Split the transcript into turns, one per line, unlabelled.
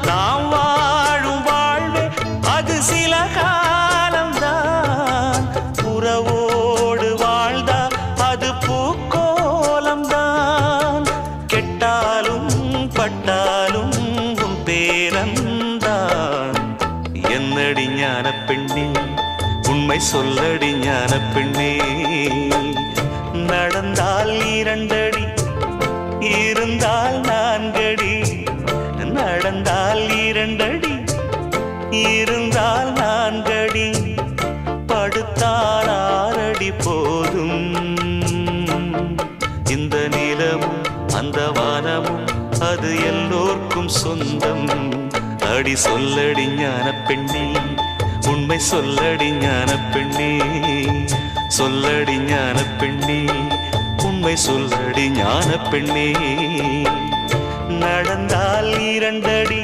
நாம் வாழும் வாழ்வே அது சில காலம்தான். உறவோடு வாழ்ந்தா அது பூக்கோலம்தான். கெட்டாலும் பட்டாலும் உன் பேரந்தான். என்னடி ஞான பெண்ணே, உண்மை சொல்லடி ஞான பெண்ணே. நடந்தால் 2 அடி, இருந்தால் 4 அடி. நடந்தால் 2 அடி, இருந்தால் 4 அடி. படுத்தால் 6 அடி போதும். இந்த நிலமும் அந்த வானமும் அது எல்லோர்க்கும் சொந்தம். அடி சொல்லடி ஞான பெண்ணே, உண்மை சொல்லடி ஞான பெண்ணே. சொல்லடி ஞான பெண்ணே, உண்மை சொல்லடி ஞான பெண்ணே. நடந்தால் 2 அடி,